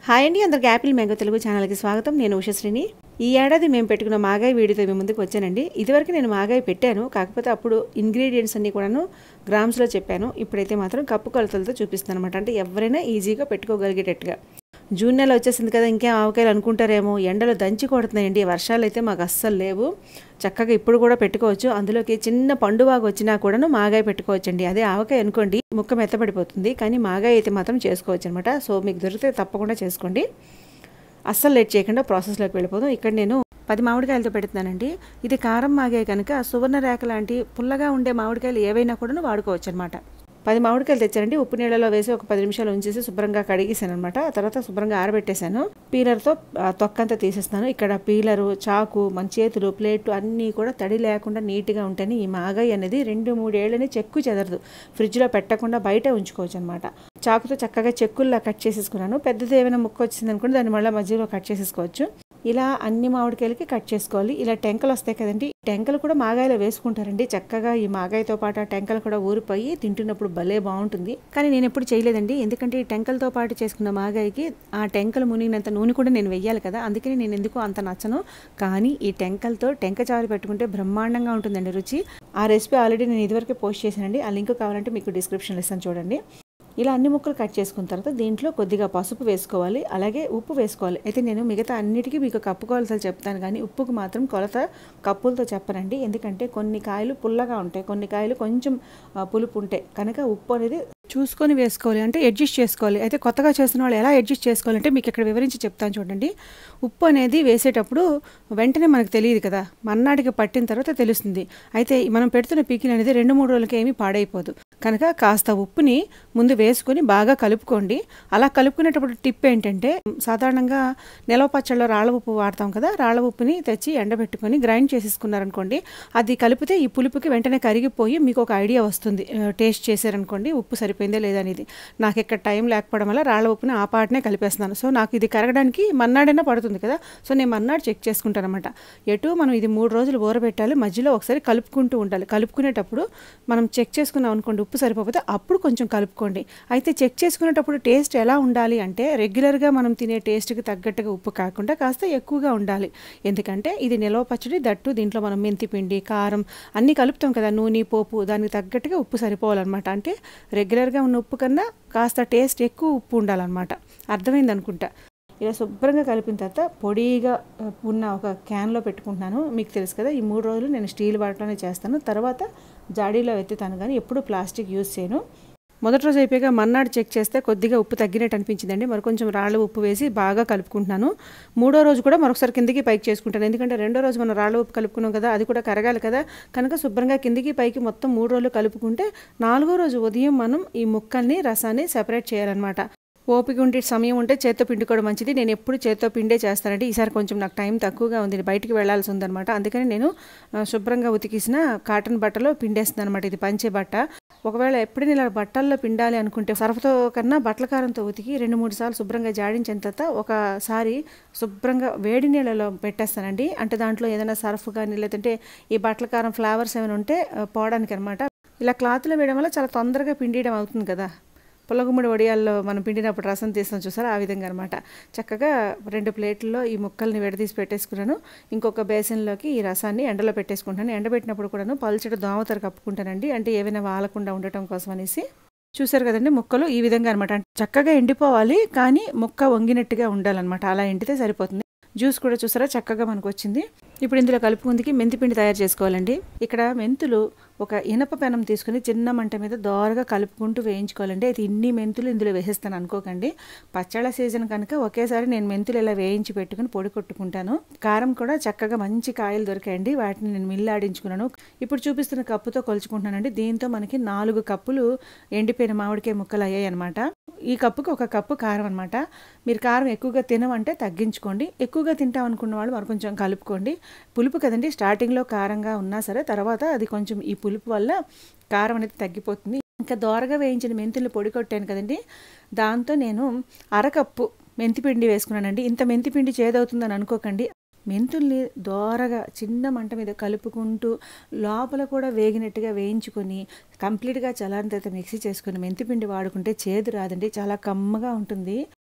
Hi అండి, అందరికి Apple mango Telugu ఛానల్కి స్వాగతం. నేను ఉషశ్రీని. ఈ ఏడాది మేము పెట్టుకున్న మాగాయి వీడియోతో మీ ముందుకు వచ్చానండి. ఇదివరకు నేను మాగాయి పెట్టాను, కాకపోతే అప్పుడు ఇంగ్రీడియంట్స్ అన్నీ కూడాను గ్రామ్స్లో చెప్పాను. ఇప్పుడైతే మాత్రం కప్పు కొలతలతో చూపిస్తాను అనమాట. అంటే ఎవరైనా ఈజీగా పెట్టుకోగలిగేటట్టుగా. జూన్ నెల వచ్చేసింది కదా, ఇంకేం ఆవకాయలు అనుకుంటారేమో. ఎండలు దంచి కొడుతున్నాయండి, వర్షాలు అయితే మాకు అస్సలు లేవు. చక్కగా ఇప్పుడు కూడా పెట్టుకోవచ్చు. అందులోకి చిన్న పండువాగు వచ్చినా కూడాను మాగాయ పెట్టుకోవచ్చండి. అదే ఆవకాయ అనుకోండి ముక్క మెత్తపడిపోతుంది, కానీ మాగాయ అయితే మాత్రం చేసుకోవచ్చు అనమాట. సో మీకు దొరికితే తప్పకుండా చేసుకోండి. అస్సలు లేట్ చేయకుండా ప్రాసెస్లోకి వెళ్ళిపోదాం. ఇక్కడ నేను 10 మామిడికాయలతో పెడుతున్నానండి. ఇది కారం మాగాయ కనుక సువర్ణ రేఖ లాంటి పుల్లగా ఉండే మామిడికాయలు ఏవైనా కూడాను వాడుకోవచ్చు అనమాట. 10 మామిడికాయలు తెచ్చారండి. ఉప్పు నీళ్ళలో వేసి ఒక 10 నిమిషాలు ఉంచేసి శుభ్రంగా కడిగేసాను అనమాట. తర్వాత శుభ్రంగా ఆరబెట్టేశాను. పీలర్తో తొక్కంతా తీసేస్తాను. ఇక్కడ పీలరు, చాకు, మన చేతులు, ప్లేట్లు అన్నీ కూడా తడి లేకుండా నీట్గా ఉంటాయి. ఈ మాగాయి అనేది 2-3 ఏళ్ళని చెక్కు చెదరదు. ఫ్రిడ్జ్లో పెట్టకుండా బయట ఉంచుకోవచ్చు అనమాట. చాకుతో చక్కగా చెక్కుల్లా కట్ చేసేసుకున్నాను. పెద్దది ఏమైనా ముక్క వచ్చింది అనుకోండి, దాన్ని మళ్ళీ మధ్యలో కట్ చేసేసుకోవచ్చు. ఇలా అన్ని మామిడికాయలకి కట్ చేసుకోవాలి. ఇలా టెంకలు వస్తాయి కదండి, టెంకలు కూడా మాగాయలో వేసుకుంటారండి. చక్కగా ఈ మాగాయతో పాటు ఆ టెంకలు కూడా ఊరిపోయి తింటున్నప్పుడు భలే బాగుంటుంది. కానీ నేను ఎప్పుడు చేయలేదండి, ఎందుకంటే ఈ టెంకలతో పాటు చేసుకున్న మాగాయకి ఆ టెంకలు మునిగినంత నూనె కూడా నేను వెయ్యాలి కదా, అందుకని నేను ఎందుకు అంత నచ్చను. కానీ ఈ టెంకలతో టెంక చారు పెట్టుకుంటే బ్రహ్మాండంగా ఉంటుందండి రుచి. ఆ రెసిపీ ఆల్రెడీ నేను ఇదివరకే పోస్ట్ చేశానండి. ఆ లింక్ కావాలంటే మీకు డిస్క్రిప్షన్లో ఇస్తాను చూడండి. ఇలా అన్ని ముక్కలు కట్ చేసుకున్న తర్వాత దీంట్లో కొద్దిగా పసుపు వేసుకోవాలి, అలాగే ఉప్పు వేసుకోవాలి. అయితే నేను మిగతా అన్నిటికీ మీకు కప్పు కొలతలు చెప్తాను, కానీ ఉప్పుకు మాత్రం కొలత కప్పులతో చెప్పనండి. ఎందుకంటే కొన్ని కాయలు పుల్లగా ఉంటాయి, కొన్ని కాయలు కొంచెం పులుపు ఉంటాయి కనుక ఉప్పు అనేది చూసుకొని వేసుకోవాలి, అంటే అడ్జస్ట్ చేసుకోవాలి. అయితే కొత్తగా చేసిన వాళ్ళు ఎలా అడ్జస్ట్ చేసుకోవాలంటే మీకు ఇక్కడ వివరించి చెప్తాను చూడండి. ఉప్పు అనేది వేసేటప్పుడు వెంటనే మనకు తెలియదు కదా, మన్నాడికి పట్టిన తర్వాత తెలుస్తుంది. అయితే మనం పెడుతున్న పికిల్ అనేది 2-3 రోజులకి ఏమీ పాడైపోదు కనుక కాస్త ఉప్పుని ముందు వేసుకొని బాగా కలుపుకోండి. అలా కలుపుకునేటప్పుడు టిప్ ఏంటంటే, సాధారణంగా నిలవ పచ్చళ్ళలో రాళ్ళ ఉప్పు వాడతాం కదా, రాళ్ళ ఉప్పుని తెచ్చి ఎండబెట్టుకొని గ్రైండ్ చేసేసుకున్నారనుకోండి, అది కలిపితే ఈ పులుపుకి వెంటనే కరిగిపోయి మీకు ఒక ఐడియా వస్తుంది. టేస్ట్ చేశారనుకోండి ఉప్పు సరిపోయిందా లేదా అనేది. నాకు ఇక్కడ టైం లేకపోవడం వల్ల రాళ్ళ ఉప్పుని ఆ పాటనే కలిపేస్తున్నాను. సో నాకు ఇది కరగడానికి మన్నాడైనా పడుతుంది కదా, సో నేను మన్నాడు చెక్ చేసుకుంటాను అనమాట. ఎటు మనం ఇది 3 రోజులు ఊరబెట్టాలి, మధ్యలో ఒకసారి కలుపుకుంటూ ఉండాలి. కలుపుకునేటప్పుడు మనం చెక్ చేసుకున్నాం అనుకోండి ఉప్పు సరిపోతే అప్పుడు కొంచెం కలుపుకోండి. అయితే చెక్ చేసుకునేటప్పుడు టేస్ట్ ఎలా ఉండాలి అంటే, రెగ్యులర్గా మనం తినే టేస్ట్కి తగ్గట్టుగా ఉప్పు కాకుండా కాస్త ఎక్కువగా ఉండాలి. ఎందుకంటే ఇది నిలవ పచ్చడి, దట్టు దీంట్లో మనం మెంతి పిండి, కారం అన్నీ కలుపుతాం కదా, నూనె, పోపు, దానికి తగ్గట్టుగా ఉప్పు సరిపోవాలన్నమాట. అంటే రెగ్యులర్గా ఉన్న ఉప్పు కన్నా కాస్త టేస్ట్ ఎక్కువ ఉప్పు ఉండాలన్నమాట. అర్థమైంది అనుకుంటా. ఇలా శుభ్రంగా కలిపిన తర్వాత పొడిగా ఉన్న ఒక క్యాన్లో పెట్టుకుంటున్నాను. మీకు తెలుసు కదా, ఈ 3 రోజులు నేను స్టీల్ వాటిలోనే చేస్తాను. తర్వాత జాడీలో ఎత్తుతాను, కానీ ఎప్పుడు ప్లాస్టిక్ యూజ్ చేయను. మొదటి రోజు అయిపోయాక మన్నాడు చెక్ చేస్తే కొద్దిగా ఉప్పు తగ్గినట్టు అనిపించిందండి. మరి కొంచెం రాళ్ళ ఉప్పు వేసి బాగా కలుపుకుంటున్నాను. 3వ రోజు కూడా మరొకసారి కిందికి పైకి చేసుకుంటాను. ఎందుకంటే 2వ రోజు మనం రాళ్ళ ఉప్పు కలుపుకున్నాం కదా, అది కూడా కరగాలి కదా, కనుక శుభ్రంగా కిందికి పైకి మొత్తం 3 రోజులు కలుపుకుంటే 4వ రోజు ఉదయం మనం ఈ ముక్కల్ని రసాన్ని సెపరేట్ చేయాలన్నమాట. ఓపిక ఉంటే, సమయం ఉంటే చేత్తో పిండుకోవడం మంచిది. నేను ఎప్పుడు చేత్తో పిండే చేస్తానంటే, ఈసారి కొంచెం నాకు టైం తక్కువగా ఉంది, బయటికి వెళ్లాల్సి ఉందన్నమాట. అందుకని నేను శుభ్రంగా ఉతికేసిన కాటన్ బట్టలో పిండేస్తున్నాను అనమాట. ఇది పంచే బట్ట. ఒకవేళ ఎప్పుడైనా ఇలా బట్టల్లో పిండాలి అనుకుంటే సర్ఫతో కన్నా బట్టల కారంతో ఉతికి 2-3 సార్లు శుభ్రంగా జాడించిన తర్వాత ఒకసారి శుభ్రంగా వేడి నీళ్ళలో పెట్టేస్తానండి. అంటే దాంట్లో ఏదైనా సర్ఫ్ కానీ లేదంటే ఈ బట్టల కారం ఫ్లేవర్స్ ఏమైనా ఉంటే పోవడానికి అనమాట. ఇలా క్లాత్లో వేయడం వల్ల చాలా తొందరగా పిండియడం అవుతుంది కదా. పుల్లగుమ్మడి వడియాల్లో మనం పిండినప్పుడు రసం తీస్తాం చూసారా, ఆ విధంగా అనమాట. చక్కగా 2 ప్లేట్లలో ఈ ముక్కల్ని విడదీసి పెట్టేసుకున్నాను. ఇంకొక బేసన్లోకి ఈ రసాన్ని ఎండలో పెట్టేసుకుంటాను. ఎండబెట్టినప్పుడు కూడాను పల్చటి దోమతెర కప్పుకుంటానండి, అంటే ఏమైనా వాలకుండా ఉండటం కోసం అనేసి. చూసారు కదండి, ముక్కలు ఈ విధంగా అనమాట. చక్కగా ఎండిపోవాలి, కానీ ముక్క వంగినట్టుగా ఉండాలన్నమాట. అలా ఎండితే సరిపోతుంది. జ్యూస్ కూడా చూసారా చక్కగా మనకు వచ్చింది. ఇప్పుడు ఇందులో కలుపుకుందికి మెంతిపిండి తయారు చేసుకోవాలండి. ఇక్కడ మెంతులు ఒక ఇనప పెనం తీసుకుని చిన్న మంట మీద దోరగా కలుపుకుంటూ వేయించుకోవాలండి. అయితే ఇన్ని మెంతులు ఇందులో వేసేస్తాను అనుకోకండి. పచ్చళ్ళ సీజన్ కనుక ఒకేసారి నేను మెంతులు ఇలా వేయించి పెట్టుకుని పొడి కొట్టుకుంటాను. కారం కూడా చక్కగా మంచి కాయలు దొరికాయండి, వాటిని నేను మిల్లు ఆడించుకున్నాను. ఇప్పుడు చూపిస్తున్న కప్పుతో కొలుచుకుంటున్నానండి. దీంతో మనకి 4 కప్పులు ఎండిపోయిన మామిడికాయ ముక్కలు అయ్యాయి అనమాట. ఈ కప్పుకి 1 కప్పు కారం అనమాట. మీరు కారం ఎక్కువగా తినమంటే తగ్గించుకోండి, ఎక్కువగా తింటాం అనుకున్న వాళ్ళు మరి కొంచెం కలుపుకోండి. పులుపు కదండి, స్టార్టింగ్లో కారంగా ఉన్నా సరే తర్వాత అది కొంచెం ఈ పులుపు వల్ల కారం అనేది తగ్గిపోతుంది. ఇంకా దోరగా వేయించిన మెంతులు పొడి కొట్టాను కదండి, దాంతో నేను 1/2 కప్పు మెంతిపిండి వేసుకున్నానండి. ఇంత మెంతిపిండి చేదవుతుందని అనుకోకండి. మెంతుల్ని దోరగా చిన్న మంట మీద కలుపుకుంటూ లోపల కూడా వేగినట్టుగా వేయించుకొని కంప్లీట్గా చల్లారిన తర్వాత మిక్సీ చేసుకుని మెంతిపిండి వాడుకుంటే చేదు రాదండి, చాలా కమ్మగా ఉంటుంది.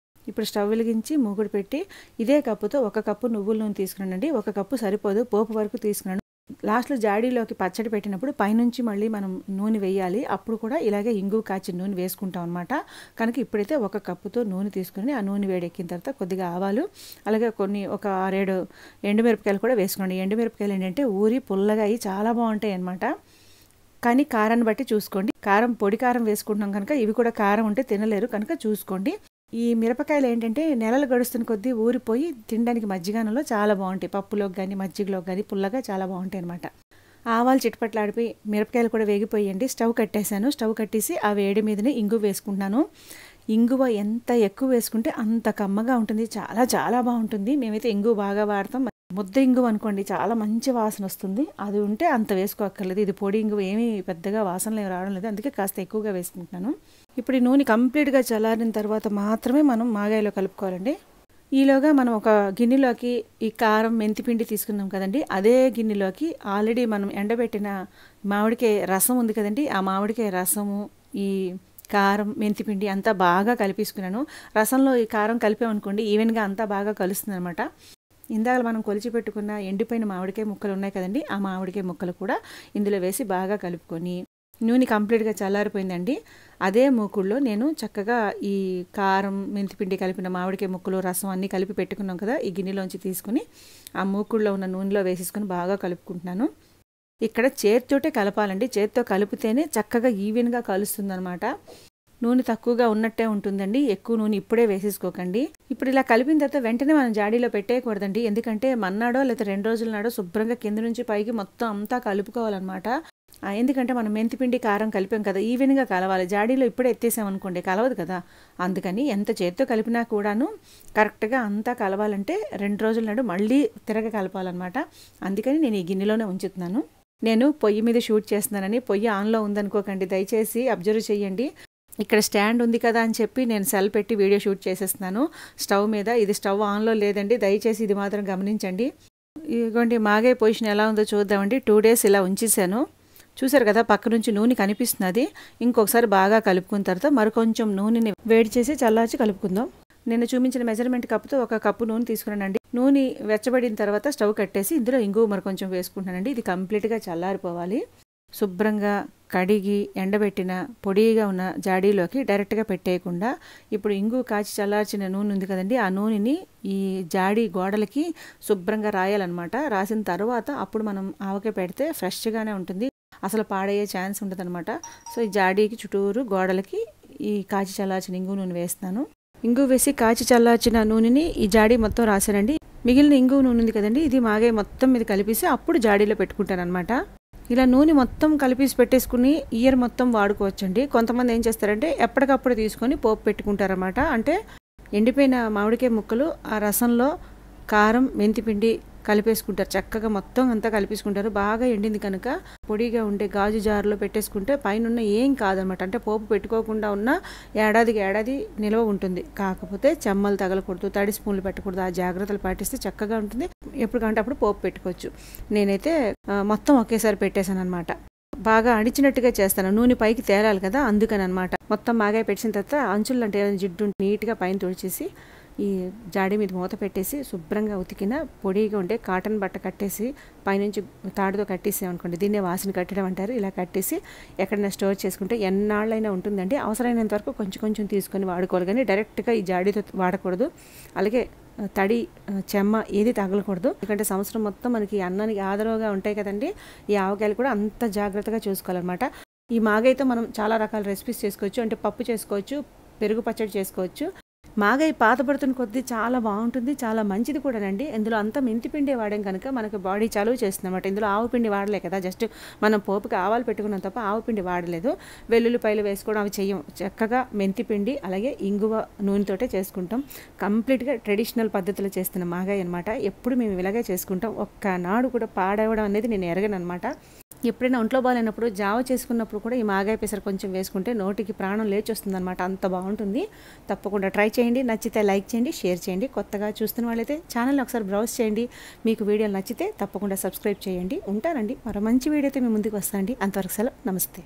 ఇప్పుడు స్టవ్ వెలిగించి మూకుడు పెట్టి ఇదే కప్పుతో 1 కప్పు నువ్వుల నూనె తీసుకున్నానండి. 1 కప్పు సరిపోదు, పోపు వరకు తీసుకున్నాను. లాస్ట్లో జాడీలోకి పచ్చడి పెట్టినప్పుడు పైనుంచి మళ్ళీ మనం నూనె వేయాలి. అప్పుడు కూడా ఇలాగే ఇంగువ కాచిన నూనె వేసుకుంటాం అనమాట. కనుక ఇప్పుడైతే 1 కప్పుతో నూనె తీసుకుని ఆ నూనె వేడెక్కిన తర్వాత కొద్దిగా ఆవాలు, అలాగే ఒక 6-7 ఎండుమిరపకాయలు కూడా వేసుకోండి. ఎండుమిరపకాయలు ఏంటంటే ఊరి పుల్లగా అయ్యి చాలా బాగుంటాయి అనమాట. కానీ కారాన్ని బట్టి చూసుకోండి. కారం పొడి కారం వేసుకుంటున్నాం కనుక ఇవి కూడా కారం ఉంటే తినలేరు, కనుక చూసుకోండి. ఈ మిరపకాయలు ఏంటంటే నెలలు గడుస్తున్న కొద్దీ ఊరిపోయి తినడానికి మజ్జిగనంలో చాలా బాగుంటాయి. పప్పులోకి కానీ మజ్జిగలోకి కానీ పుల్లగా చాలా బాగుంటాయి అనమాట. ఆవాలు చిటపట్లాడిపోయి మిరపకాయలు కూడా వేగిపోయండి. స్టవ్ కట్టేశాను. స్టవ్ కట్టేసి ఆ వేడి మీదనే ఇంగువ వేసుకుంటున్నాను. ఇంగువ ఎంత ఎక్కువ వేసుకుంటే అంత కమ్మగా ఉంటుంది, చాలా చాలా బాగుంటుంది. మేమైతే ఇంగువ బాగా వాడతాం. ముద్ద ఇంగువ అనుకోండి, చాలా మంచి వాసన వస్తుంది. అది ఉంటే అంత వేసుకోక్కర్లేదు. ఇది పొడి ఇంగువ ఏమీ పెద్దగా వాసనలు రావడం లేదు, అందుకే కాస్త ఎక్కువగా వేసుకుంటున్నాను. ఇప్పుడు ఈ నూనె కంప్లీట్గా చల్లారిన తర్వాత మాత్రమే మనం మాగాయలో కలుపుకోవాలండి. ఈలోగా మనం ఒక గిన్నెలోకి ఈ కారం మెంతిపిండి తీసుకున్నాం కదండి, అదే గిన్నెలోకి ఆల్రెడీ మనం ఎండబెట్టిన మామిడికాయ రసం ఉంది కదండి, ఆ మామిడికాయ రసము, ఈ కారం మెంతిపిండి అంతా బాగా కలిపేసుకున్నాను. రసంలో ఈ కారం కలిపామనుకోండి ఈవెన్గా అంతా బాగా కలుస్తుంది అనమాట. ఇందాక మనం కొలిచి పెట్టుకున్న ఎండిపోయిన మామిడికాయ ముక్కలు ఉన్నాయి కదండి, ఆ మామిడికాయ ముక్కలు కూడా ఇందులో వేసి బాగా కలుపుకొని నూనె కంప్లీట్గా చల్లారిపోయిందండి. అదే మూకుల్లో నేను చక్కగా ఈ కారం మెంతిపిండి కలిపిన మామిడికాయ ముక్కలు రసం అన్నీ కలిపి పెట్టుకున్నాం కదా, ఈ గిన్నెలోంచి తీసుకుని ఆ మూకుల్లో ఉన్న నూనెలో వేసేసుకొని బాగా కలుపుకుంటున్నాను. ఇక్కడ చేతితోటే కలపాలండి. చేతితో కలిపితేనే చక్కగా ఈవెన్గా కలుస్తుంది అనమాట. నూనె తక్కువగా ఉన్నట్టే ఉంటుందండి, ఎక్కువ నూనె ఇప్పుడే వేసేసుకోకండి. ఇప్పుడు ఇలా కలిపిన తర్వాత వెంటనే మనం జాడీలో పెట్టేయకూడదండి. ఎందుకంటే మన్నాడో లేదా 2 రోజుల నాడో శుభ్రంగా కింద నుంచి పైకి మొత్తం అంతా కలుపుకోవాలన్నమాట. ఎందుకంటే మనం మెంతిపిండి కారం కలిపాం కదా, ఈవెన్గా కలవాలి. జాడీలో ఇప్పుడే ఎత్తేసామనుకోండి కలవదు కదా. అందుకని ఎంత చేత్తో కలిపినా కూడాను కరెక్ట్గా అంతా కలవాలంటే 2 రోజుల నాడు మళ్ళీ కలపాలన్నమాట. అందుకని నేను ఈ గిన్నెలోనే ఉంచుతున్నాను. నేను పొయ్యి మీద షూట్ చేస్తున్నానని పొయ్యి ఆన్లో ఉందనుకోకండి, దయచేసి అబ్జర్వ్ చేయండి. ఇక్కడ స్టాండ్ ఉంది కదా అని చెప్పి నేను సెల్ పెట్టి వీడియో షూట్ చేసేస్తున్నాను స్టవ్ మీద. ఇది స్టవ్ ఆన్లో లేదండి, దయచేసి ఇది మాత్రం గమనించండి. ఇదిగోండి మాగాయ పొజిషన్ ఎలా ఉందో చూద్దామండి. 2 డేస్ ఇలా ఉంచేసాను. చూసారు కదా, పక్క నుంచి నూనె కనిపిస్తున్నది. ఇంకొకసారి బాగా కలుపుకున్న తర్వాత మరికొంచెం నూనెని వేడి చేసి చల్లార్చి కలుపుకుందాం. నేను చూపించిన మెజర్మెంట్ కప్పుతో 1 కప్పు నూనె తీసుకున్నానండి. నూనె వెచ్చబడిన తర్వాత స్టవ్ కట్టేసి ఇందులో ఇంగువ మరికొంచెం వేసుకుంటానండి. ఇది కంప్లీట్గా చల్లారిపోవాలి. శుభ్రంగా కడిగి ఎండబెట్టిన పొడిగా ఉన్న జాడీలోకి డైరెక్ట్గా పెట్టేయకుండా ఇప్పుడు ఇంగువ కాచి చల్లార్చిన నూనె ఉంది కదండి, ఆ నూనెని ఈ జాడీ గోడలకి శుభ్రంగా రాయాలన్నమాట. రాసిన తర్వాత అప్పుడు మనం ఆవకాయ పెడితే ఫ్రెష్గానే ఉంటుంది, అసలు పాడయ్యే ఛాన్స్ ఉంటుంది అనమాట. సో ఈ జాడీకి చుట్టూరు గోడలకి ఈ కాచి చల్లార్చిన ఇంగువ నూనె వేస్తున్నాను. ఇంగువ వేసి కాచి చల్లార్చిన నూనెని ఈ జాడీ మొత్తం రాశానండి. మిగిలిన ఇంగువ నూనె ఉంది కదండి, ఇది మాగే మొత్తం మీద కలిపేసి అప్పుడు జాడీలో పెట్టుకుంటాను అనమాట. ఇలా నూనె మొత్తం కలిపేసి పెట్టేసుకుని ఇయర్ మొత్తం వాడుకోవచ్చండి. కొంతమంది ఏం చేస్తారంటే ఎప్పటికప్పుడు తీసుకొని పోపు పెట్టుకుంటారన్నమాట. అంటే ఎండిపోయిన మామిడికాయ ముక్కలు ఆ రసంలో కారం మెంతిపిండి కలిపేసుకుంటారు. చక్కగా మొత్తం అంతా కలిపేసుకుంటారు. బాగా ఎండింది కనుక పొడిగా ఉండే గాజు జారులో పెట్టేసుకుంటే పైన ఏం కాదనమాట. అంటే పోపు పెట్టుకోకుండా ఉన్న ఏడాదికి ఏడాది నిల్వ ఉంటుంది. కాకపోతే చెమ్మలు తగలకూడదు, తడి స్పూన్లు పెట్టకూడదు. ఆ జాగ్రత్తలు పాటిస్తే చక్కగా ఉంటుంది. ఎప్పుడు కంటే అప్పుడు పోపు పెట్టుకోవచ్చు. నేనైతే మొత్తం ఒకేసారి పెట్టేశాను అనమాట. బాగా అడిచినట్టుగా చేస్తాను, నూనె పైకి తేలాలి కదా, అందుకని అనమాట. మొత్తం బాగా పెట్టిన తర్వాత అంచులు అంటే జిడ్డు నీట్గా పైన తుడిచేసి ఈ జాడీ మీద మూత పెట్టేసి శుభ్రంగా ఉతికిన పొడిగా ఉండే కాటన్ బట్ట కట్టేసి పైనుంచి తాడుతో కట్టేసామనుకోండి, దీన్నే వాసన కట్టడం అంటారు. ఇలా కట్టేసి ఎక్కడైనా స్టోర్ చేసుకుంటే ఎన్నాళ్ళైనా ఉంటుందండి. అవసరమైనంత వరకు కొంచెం కొంచెం తీసుకొని వాడుకోవాలి, కానీ డైరెక్ట్గా ఈ జాడీతో వాడకూడదు. అలాగే తడి చెమ్మ ఏది తగలకూడదు. ఎందుకంటే సంవత్సరం మొత్తం మనకి అన్నానికి ఆదరవుగా ఉంటాయి కదండి. ఈ ఆవకాయలు కూడా అంత జాగ్రత్తగా చూసుకోవాలన్నమాట. ఈ మాగాయతో మనం చాలా రకాల రెసిపీస్ చేసుకోవచ్చు. అంటే పప్పు చేసుకోవచ్చు, పెరుగు పచ్చడి చేసుకోవచ్చు. మాగాయ పాతపడుతున్న కొద్దీ చాలా బాగుంటుంది, చాలా మంచిది కూడానండి. ఇందులో అంతా మెంతిపిండి వాడాం కనుక మనకు బాడీ చలువ చేస్తుంది అన్నమాట. ఇందులో ఆవు పిండి వాడలే కదా, జస్ట్ మనం పోపుకి ఆవాలు పెట్టుకున్నాం తప్ప ఆవు పిండి వాడలేదు. వెల్లుల్లిపాయలు వేసుకోవడం అవి చెయ్యం. చక్కగా మెంతిపిండి అలాగే ఇంగువ నూనెతోటే చేసుకుంటాం. కంప్లీట్గా ట్రెడిషనల్ పద్ధతిలో చేస్తున్న మాగాయ అనమాట. ఎప్పుడు మేము ఇలాగే చేసుకుంటాం. ఒక్కనాడు కూడా పాడవడం అనేది నేను ఎరగను అనమాట. ఎప్పుడైనా ఒంట్లో బాగాలేనప్పుడు జావ చేసుకున్నప్పుడు కూడా ఈ మాగాయ పెసర కొంచెం వేసుకుంటే నోటికి ప్రాణం లేచి వస్తుంది అనమాట. అంత బాగుంటుంది. తప్పకుండా ట్రై చేయండి. నచ్చితే లైక్ చేయండి, షేర్ చేయండి. కొత్తగా చూస్తున్న వాళ్ళైతే ఛానల్ని ఒకసారి బ్రౌజ్ చేయండి. మీకు వీడియోలు నచ్చితే తప్పకుండా సబ్స్క్రైబ్ చేయండి. ఉంటానండి, మరో మంచి వీడియోతో మీ ముందుకు వస్తానండి. అంతవరకు సెలవు, నమస్తే.